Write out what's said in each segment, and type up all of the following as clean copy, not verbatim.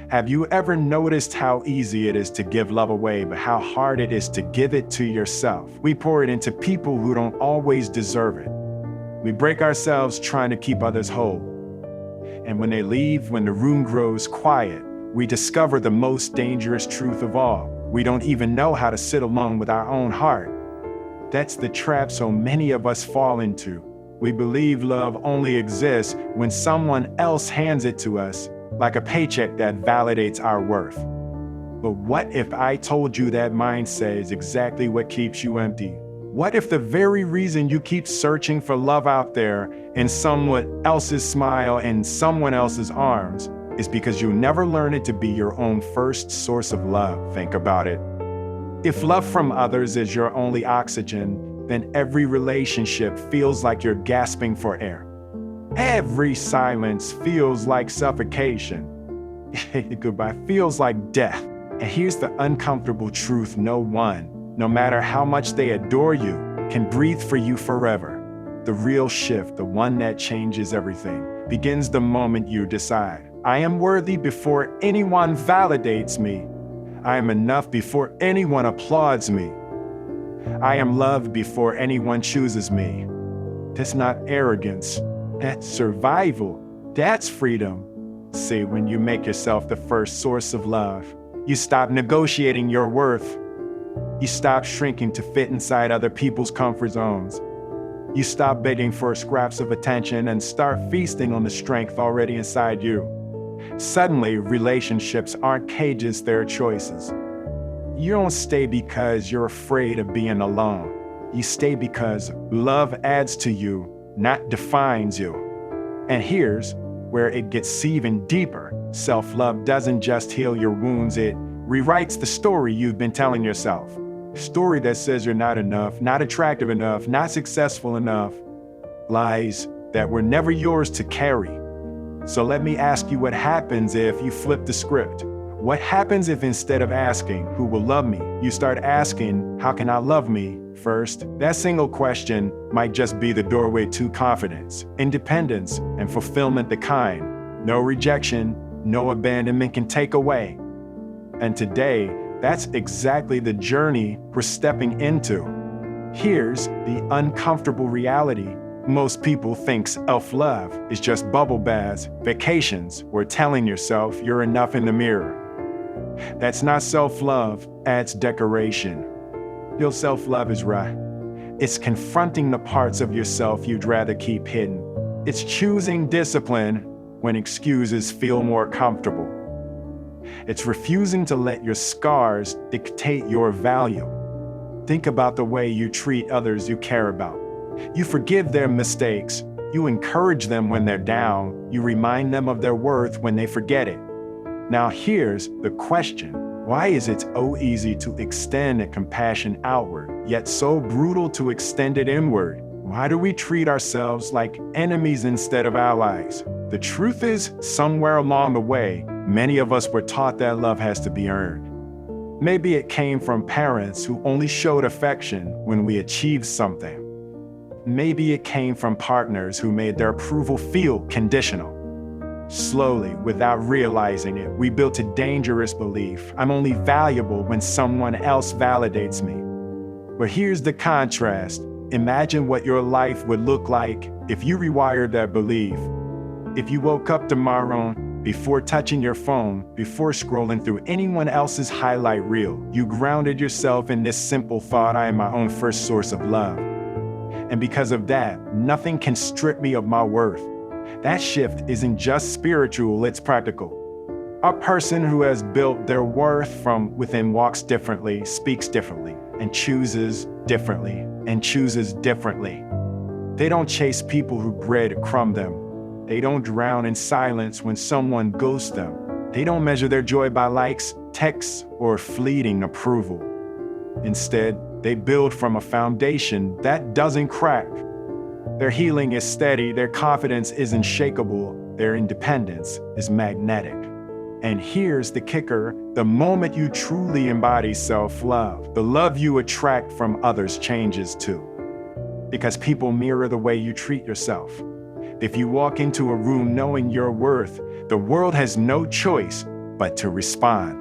Have you ever noticed how easy it is to give love away, but how hard it is to give it to yourself? We pour it into people who don't always deserve it. We break ourselves trying to keep others whole. And when they leave, when the room grows quiet, we discover the most dangerous truth of all. We don't even know how to sit alone with our own heart. That's the trap so many of us fall into. We believe love only exists when someone else hands it to us, like a paycheck that validates our worth. But what if I told you that mindset is exactly what keeps you empty? What if the very reason you keep searching for love out there in someone else's smile and someone else's arms is because you never learned it to be your own first source of love? Think about it. If love from others is your only oxygen, then every relationship feels like you're gasping for air. Every silence feels like suffocation. Goodbye feels like death. And here's the uncomfortable truth: no one, no matter how much they adore you, can breathe for you forever. The real shift, the one that changes everything, begins the moment you decide, I am worthy before anyone validates me. I am enough before anyone applauds me. I am loved before anyone chooses me. That's not arrogance. That's survival. That's freedom. See, when you make yourself the first source of love, you stop negotiating your worth. You stop shrinking to fit inside other people's comfort zones. You stop begging for scraps of attention and start feasting on the strength already inside you. Suddenly, relationships aren't cages, they're choices. You don't stay because you're afraid of being alone. You stay because love adds to you, not defines you. And here's where it gets even deeper. Self-love doesn't just heal your wounds, it rewrites the story you've been telling yourself. A story that says you're not enough, not attractive enough, not successful enough. Lies that were never yours to carry. So let me ask you, what happens if you flip the script? What happens if instead of asking, who will love me, you start asking, how can I love me first? That single question might just be the doorway to confidence, independence, and fulfillment, the kind no rejection, no abandonment can take away. And today, that's exactly the journey we're stepping into. Here's the uncomfortable reality. Most people think self-love is just bubble baths, vacations, or telling yourself you're enough in the mirror. That's not self-love, that's decoration. Your self-love is right. It's confronting the parts of yourself you'd rather keep hidden. It's choosing discipline when excuses feel more comfortable. It's refusing to let your scars dictate your value. Think about the way you treat others you care about. You forgive their mistakes. You encourage them when they're down. You remind them of their worth when they forget it. Now here's the question. Why is it so easy to extend compassion outward, yet so brutal to extend it inward? Why do we treat ourselves like enemies instead of allies? The truth is, somewhere along the way, many of us were taught that love has to be earned. Maybe it came from parents who only showed affection when we achieved something. Maybe it came from partners who made their approval feel conditional. Slowly, without realizing it, we built a dangerous belief: I'm only valuable when someone else validates me. But here's the contrast. Imagine what your life would look like if you rewired that belief. If you woke up tomorrow, before touching your phone, before scrolling through anyone else's highlight reel, you grounded yourself in this simple thought: I am my own first source of love. And because of that, nothing can strip me of my worth. That shift isn't just spiritual, it's practical. A person who has built their worth from within walks differently, speaks differently, and chooses differently, and chooses differently. They don't chase people who breadcrumb them. They don't drown in silence when someone ghosts them. They don't measure their joy by likes, texts, or fleeting approval. Instead, they build from a foundation that doesn't crack. Their healing is steady, their confidence is unshakable, their independence is magnetic. And here's the kicker: the moment you truly embody self-love, the love you attract from others changes too. Because people mirror the way you treat yourself. If you walk into a room knowing your worth, the world has no choice but to respond.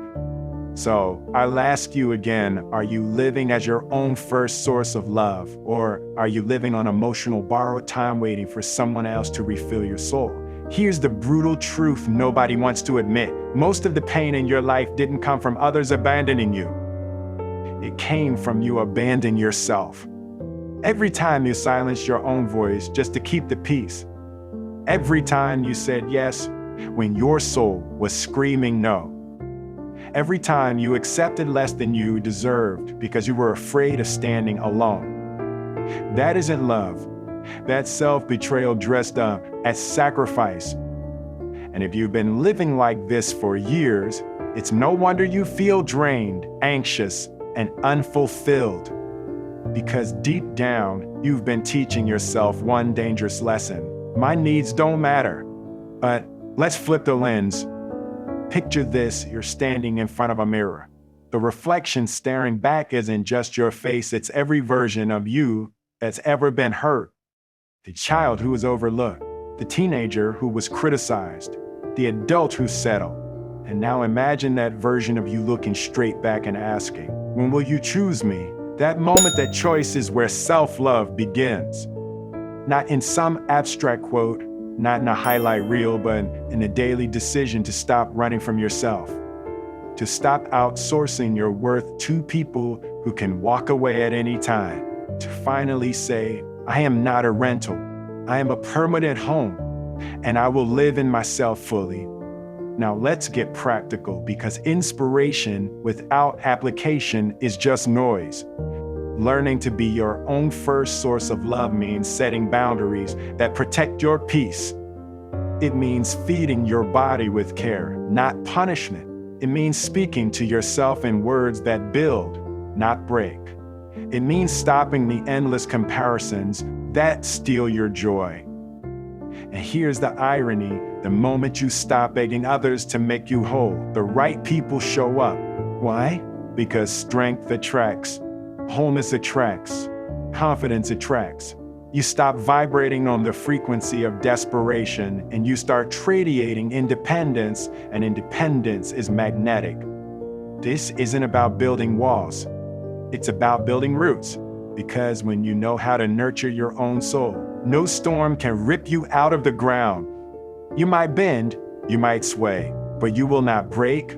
So I'll ask you again, are you living as your own first source of love? Or are you living on emotional borrowed time waiting for someone else to refill your soul? Here's the brutal truth nobody wants to admit. Most of the pain in your life didn't come from others abandoning you. It came from you abandoning yourself. Every time you silenced your own voice just to keep the peace. Every time you said yes when your soul was screaming no. Every time you accepted less than you deserved because you were afraid of standing alone. That isn't love. That's self-betrayal dressed up as sacrifice. And if you've been living like this for years, it's no wonder you feel drained, anxious, and unfulfilled. Because deep down, you've been teaching yourself one dangerous lesson. My needs don't matter. But let's flip the lens. Picture this, you're standing in front of a mirror. The reflection staring back isn't just your face, it's every version of you that's ever been hurt. The child who was overlooked, the teenager who was criticized, the adult who settled. And now imagine that version of you looking straight back and asking, when will you choose me? That moment, that choice is where self-love begins. Not in some abstract quote, not in a highlight reel, but in a daily decision to stop running from yourself. To stop outsourcing your worth to people who can walk away at any time. To finally say, I am not a rental. I am a permanent home, and I will live in myself fully. Now let's get practical, because inspiration without application is just noise. Learning to be your own first source of love means setting boundaries that protect your peace. It means feeding your body with care, not punishment. It means speaking to yourself in words that build, not break. It means stopping the endless comparisons that steal your joy. And here's the irony, the moment you stop begging others to make you whole, the right people show up. Why? Because strength attracts. Wholeness attracts. Confidence attracts. You stop vibrating on the frequency of desperation and you start radiating independence, and independence is magnetic. This isn't about building walls. It's about building roots, because when you know how to nurture your own soul, no storm can rip you out of the ground. You might bend, you might sway, but you will not break.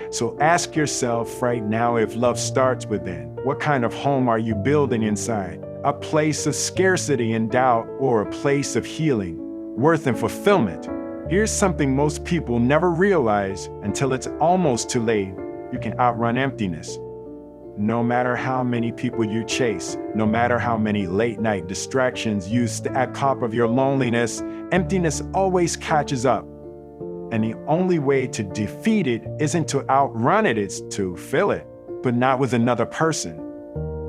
So ask yourself right now, if love starts within, what kind of home are you building inside? A place of scarcity and doubt, or a place of healing, worth and fulfillment? Here's something most people never realize until it's almost too late. You can outrun emptiness. No matter how many people you chase, no matter how many late-night distractions you at top of your loneliness, emptiness always catches up. And the only way to defeat it isn't to outrun it, it's to fill it, but not with another person,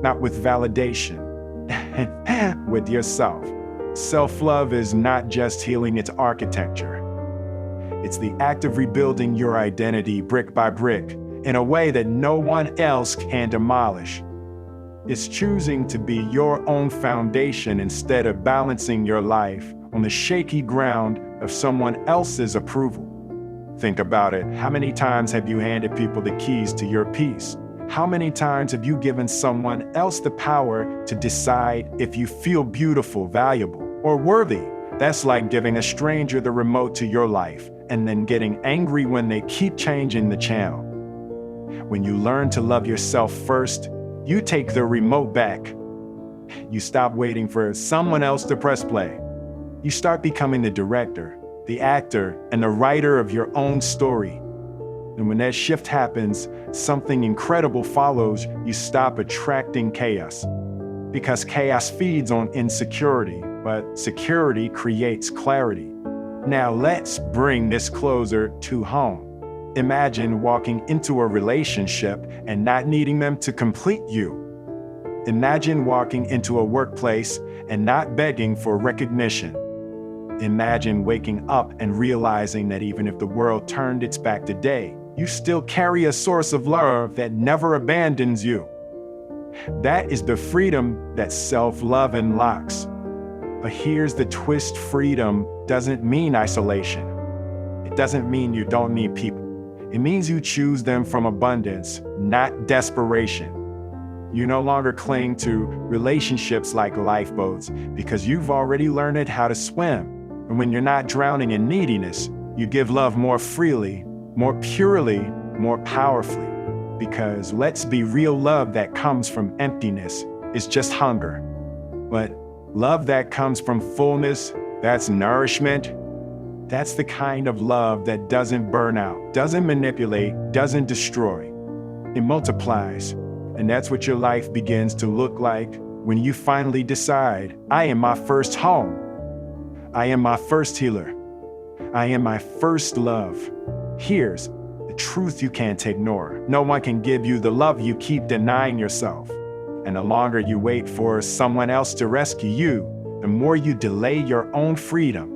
not with validation, with yourself. Self-love is not just healing, it's architecture. It's the act of rebuilding your identity brick by brick in a way that no one else can demolish. It's choosing to be your own foundation instead of balancing your life on the shaky ground of someone else's approval. Think about it. How many times have you handed people the keys to your peace? How many times have you given someone else the power to decide if you feel beautiful, valuable, or worthy? That's like giving a stranger the remote to your life and then getting angry when they keep changing the channel. When you learn to love yourself first, you take the remote back. You stop waiting for someone else to press play. You start becoming the director, the actor, and the writer of your own story. And when that shift happens, something incredible follows. You stop attracting chaos. Because chaos feeds on insecurity, but security creates clarity. Now let's bring this closer to home. Imagine walking into a relationship and not needing them to complete you. Imagine walking into a workplace and not begging for recognition. Imagine waking up and realizing that even if the world turned its back today, you still carry a source of love that never abandons you. That is the freedom that self-love unlocks. But here's the twist: freedom doesn't mean isolation. It doesn't mean you don't need people. It means you choose them from abundance, not desperation. You no longer cling to relationships like lifeboats because you've already learned how to swim. And when you're not drowning in neediness, you give love more freely, more purely, more powerfully. Because let's be real, love that comes from emptiness is just hunger. But love that comes from fullness, that's nourishment, that's the kind of love that doesn't burn out, doesn't manipulate, doesn't destroy. It multiplies. And that's what your life begins to look like when you finally decide, I am my first home. I am my first healer. I am my first love. Here's the truth you can't ignore. No one can give you the love you keep denying yourself. And the longer you wait for someone else to rescue you, the more you delay your own freedom.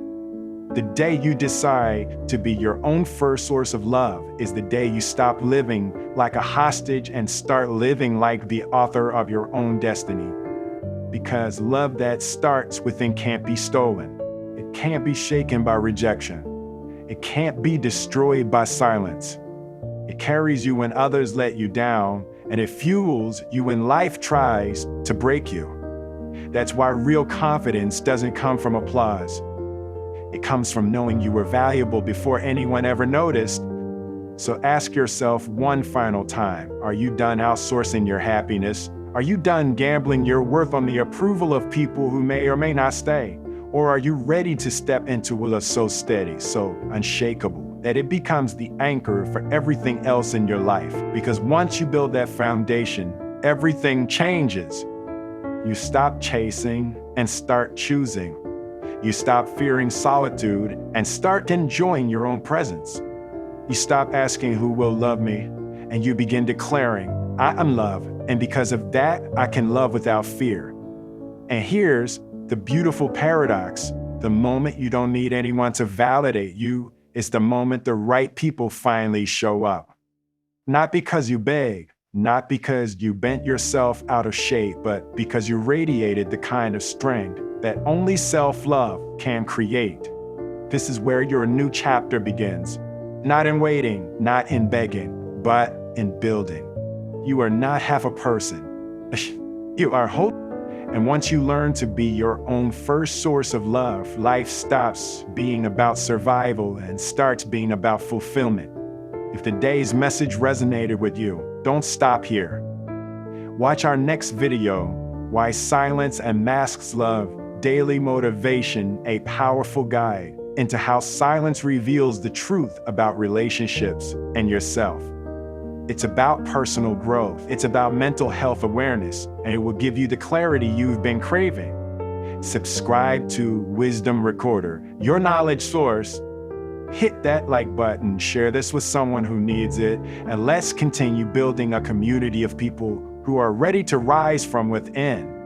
The day you decide to be your own first source of love is the day you stop living like a hostage and start living like the author of your own destiny. Because love that starts within can't be stolen. It can't be shaken by rejection. It can't be destroyed by silence. It carries you when others let you down, and it fuels you when life tries to break you. That's why real confidence doesn't come from applause. It comes from knowing you were valuable before anyone ever noticed. So ask yourself one final time, are you done outsourcing your happiness? Are you done gambling your worth on the approval of people who may or may not stay? Or are you ready to step into a love so steady, so unshakable, that it becomes the anchor for everything else in your life? Because once you build that foundation, everything changes. You stop chasing and start choosing. You stop fearing solitude and start enjoying your own presence. You stop asking who will love me, and you begin declaring, I am love, and because of that, I can love without fear. And here's the beautiful paradox. The moment you don't need anyone to validate you is the moment the right people finally show up. Not because you begged, not because you bent yourself out of shape, but because you radiated the kind of strength that only self-love can create. This is where your new chapter begins. Not in waiting, not in begging, but in building. You are not half a person. You are whole. And once you learn to be your own first source of love, life stops being about survival and starts being about fulfillment. If today's message resonated with you, don't stop here. Watch our next video, Why Silence and Masks Love, Daily Motivation, a powerful guide into how silence reveals the truth about relationships and yourself. It's about personal growth. It's about mental health awareness, and it will give you the clarity you've been craving. Subscribe to Wisdom Recorder, your knowledge source. Hit that like button, share this with someone who needs it, and let's continue building a community of people who are ready to rise from within.